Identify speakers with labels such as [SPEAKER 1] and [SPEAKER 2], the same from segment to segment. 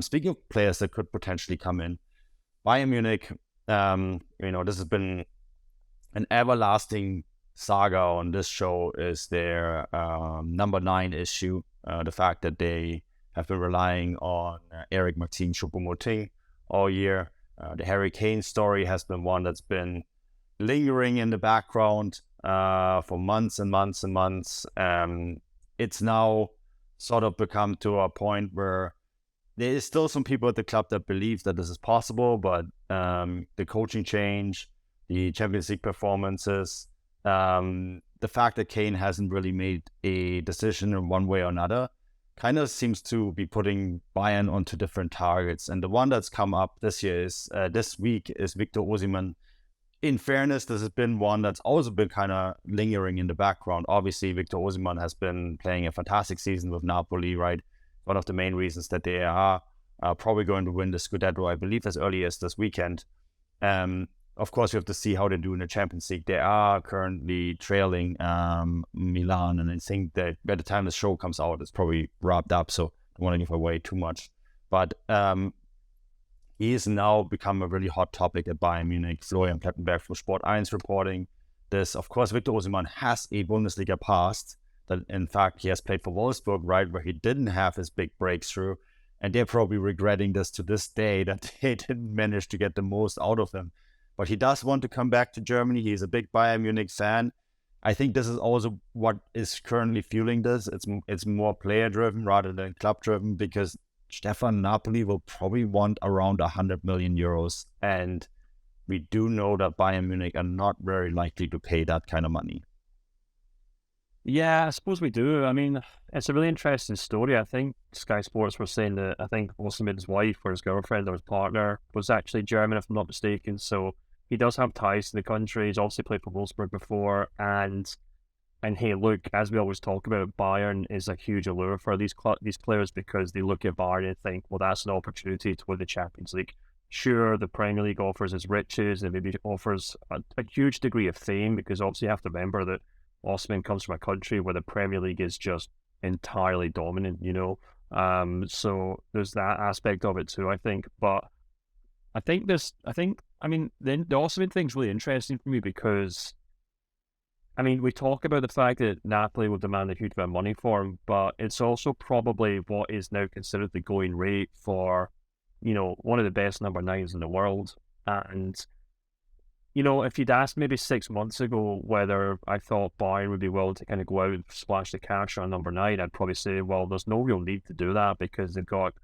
[SPEAKER 1] Speaking of players that could potentially come in, Bayern Munich, this has been an everlasting saga on this show, is their number 9 issue. The fact that they have been relying on Eric Maxim Choupo-Moting all year. The Harry Kane story has been one that's been lingering in the background for months and months and months. It's now sort of become to a point where there is still some people at the club that believe that this is possible, but the coaching change, the Champions League performances, the fact that Kane hasn't really made a decision in one way or another kind of seems to be putting Bayern onto different targets. And the one that's come up this week is Victor Osimhen. In fairness, this has been one that's also been kind of lingering in the background. Obviously, Victor Osimhen has been playing a fantastic season with Napoli, right? One of the main reasons that they are probably going to win the Scudetto, I believe, as early as this weekend. Of course, you have to see how they do in the Champions League. They are currently trailing Milan, and I think that by the time the show comes out, it's probably wrapped up, so I don't want to give away too much. But he has now become a really hot topic at Bayern Munich. Florian Plettenberg from Sport 1 reporting this. Of course, Victor Osimhen has a Bundesliga past. That in fact, he has played for Wolfsburg, right, where he didn't have his big breakthrough. And they're probably regretting this to this day, that they didn't manage to get the most out of him. But he does want to come back to Germany. He's a big Bayern Munich fan. I think this is also what is currently fueling this. It's more player-driven rather than club-driven, because Stefan Napoli will probably want around 100 million euros. And we do know that Bayern Munich are not very likely to pay that kind of money.
[SPEAKER 2] Yeah, I suppose we do. I mean, it's a really interesting story. I think Sky Sports were saying that I think Osimhen's wife or his girlfriend or his partner was actually German, if I'm not mistaken. So he does have ties to the country. He's obviously played for Wolfsburg before. And hey, look, as we always talk about, Bayern is a huge allure for these players, because they look at Bayern and think, well, that's an opportunity to win the Champions League. Sure, the Premier League offers its riches and maybe offers a huge degree of fame, because obviously you have to remember that Osimhen comes from a country where the Premier League is just entirely dominant, so there's that aspect of it too, I think. But the Osimhen thing's really interesting for me, because we talk about the fact that Napoli will demand a huge amount of money for him, but it's also probably what is now considered the going rate for, one of the best number 9s in the world. And if you'd asked maybe 6 months ago whether I thought Bayern would be willing to kind of go out and splash the cash on number 9, I'd probably say, well, there's no real need to do that, because they've got,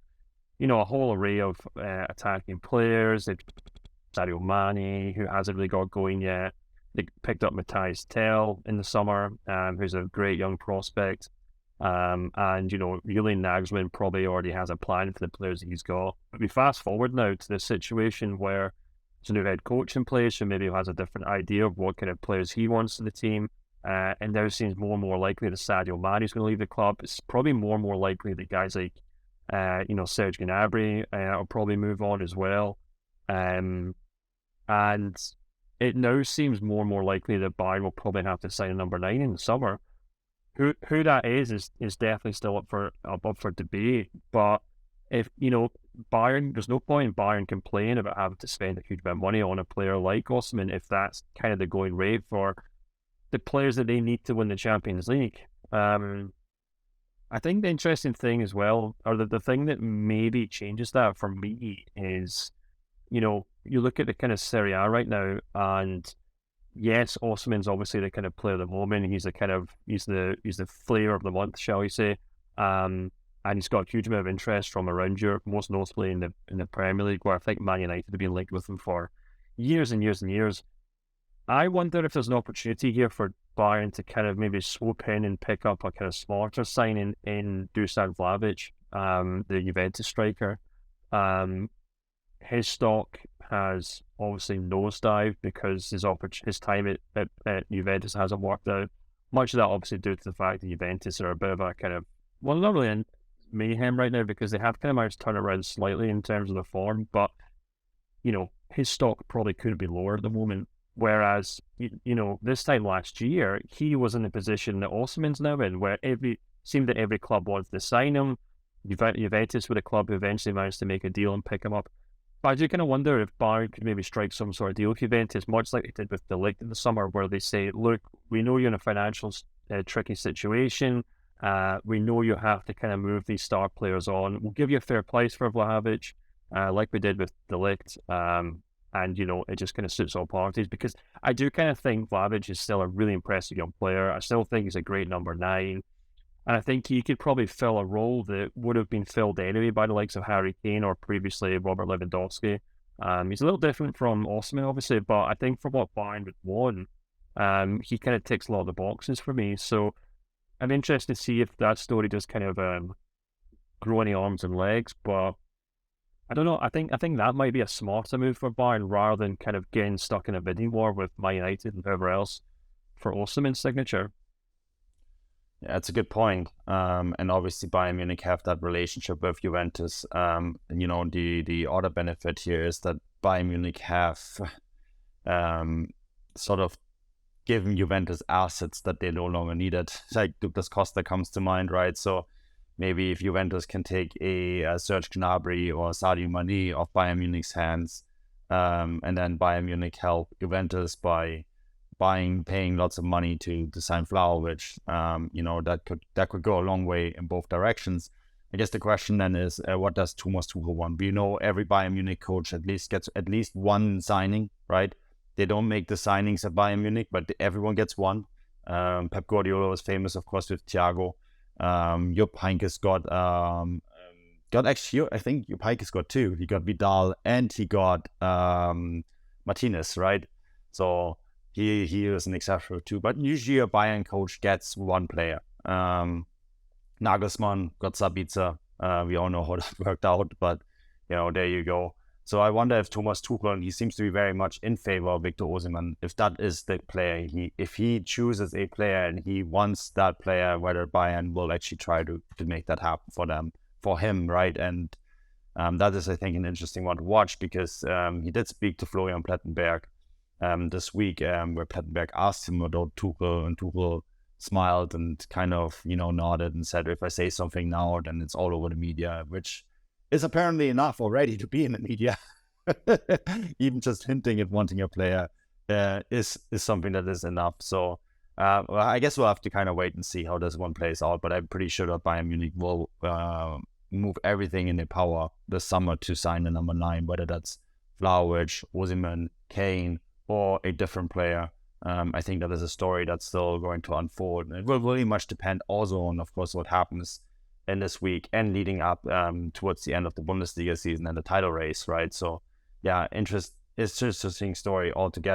[SPEAKER 2] a whole array of attacking players. They've Sadio Mane, who hasn't really got going yet. They picked up Matthias Tell in the summer, who's a great young prospect. And, Julian Nagelsmann probably already has a plan for the players that he's got. But we fast forward now to the situation where there's a new head coach in place who maybe has a different idea of what kind of players he wants to the team. And now it seems more and more likely that Sadio Mane is going to leave the club. It's probably more and more likely that guys like, Serge Gnabry will probably move on as well. And it now seems more and more likely that Bayern will probably have to sign a number 9 in the summer. Who that is definitely still up for debate. But if Bayern, there's no point in Bayern complaining about having to spend a huge amount of money on a player like Osimhen if that's kind of the going rate for the players that they need to win the Champions League. I think the interesting thing as well, or the thing that maybe changes that for me is, you look at the kind of Serie A right now, and yes, Osimhen's obviously the kind of player of the moment. He's the flavor of the month, shall we say? And he's got a huge amount of interest from around Europe, most notably in the Premier League, where I think Man United have been linked with him for years and years and years. I wonder if there's an opportunity here for Bayern to kind of maybe swoop in and pick up a kind of smarter signing in Dusan Vlahovic, the Juventus striker. His stock has obviously nosedived because his time at Juventus hasn't worked out. Much of that obviously due to the fact that Juventus are a bit of a kind of, well, not really in mayhem right now, because they have kind of managed to turn around slightly in terms of the form, but his stock probably couldn't be lower at the moment. Whereas, this time last year, he was in the position that Osimhen's now in, where every club wants to sign him. Juventus were the club who eventually managed to make a deal and pick him up. But I do kind of wonder if Bayern could maybe strike some sort of deal with Juventus, much like they did with De Ligt in the summer, where they say, look, we know you're in a financial tricky situation. We know you have to kind of move these star players on. We'll give you a fair price for Vlahovic, like we did with De Ligt. And, it just kind of suits all parties, because I do kind of think Vlahovic is still a really impressive young player. I still think he's a great number 9. And I think he could probably fill a role that would have been filled anyway by the likes of Harry Kane or previously Robert Lewandowski. He's a little different from Osimhen, obviously, but I think for what Bayern would want, he kind of ticks a lot of the boxes for me. So I'm interested to see if that story does kind of grow any arms and legs. But I don't know. I think that might be a smarter move for Bayern rather than kind of getting stuck in a bidding war with Man United and whoever else for Osimhen's signature.
[SPEAKER 1] Yeah, that's a good point. And obviously Bayern Munich have that relationship with Juventus. And, the other benefit here is that Bayern Munich have sort of given Juventus assets that they no longer needed. Like Douglas Costa comes to mind, right? So maybe if Juventus can take a Serge Gnabry or Sadio Mane off Bayern Munich's hands, and then Bayern Munich help Juventus by paying lots of money to sign Vlahovic, that could go a long way in both directions. I guess the question then is, what does Thomas Tuchel want? We know every Bayern Munich coach at least gets at least one signing, right? They don't make the signings at Bayern Munich, but everyone gets one. Pep Guardiola was famous, of course, with Thiago. Jupp Heynckes got actually, I think Jupp Heynckes got 2. He got Vidal and he got Martinez, right? So he is an exception too. But usually a Bayern coach gets one player. Nagelsmann got Sabitzer. We all know how that worked out, but there you go. So I wonder if Thomas Tuchel, and he seems to be very much in favor of Victor Osimhen, if that is the player, if he chooses a player and he wants that player, whether Bayern will actually try to make that happen for him, right? And that is, I think, an interesting one to watch, because he did speak to Florian Plettenberg this week, where Plettenberg asked him about Tuchel, and Tuchel smiled and kind of, nodded and said, if I say something now, then it's all over the media, which is apparently enough already to be in the media. Even just hinting at wanting a player is something that is enough. So I guess we'll have to kind of wait and see how this one plays out, but I'm pretty sure that Bayern Munich will move everything in their power this summer to sign a number 9, whether that's Vlahovic, Osimhen, Kane, or a different player. I think that is a story that's still going to unfold. It will really much depend also on, of course, what happens in this week and leading up towards the end of the Bundesliga season and the title race, right? So, yeah, it's an interesting story altogether.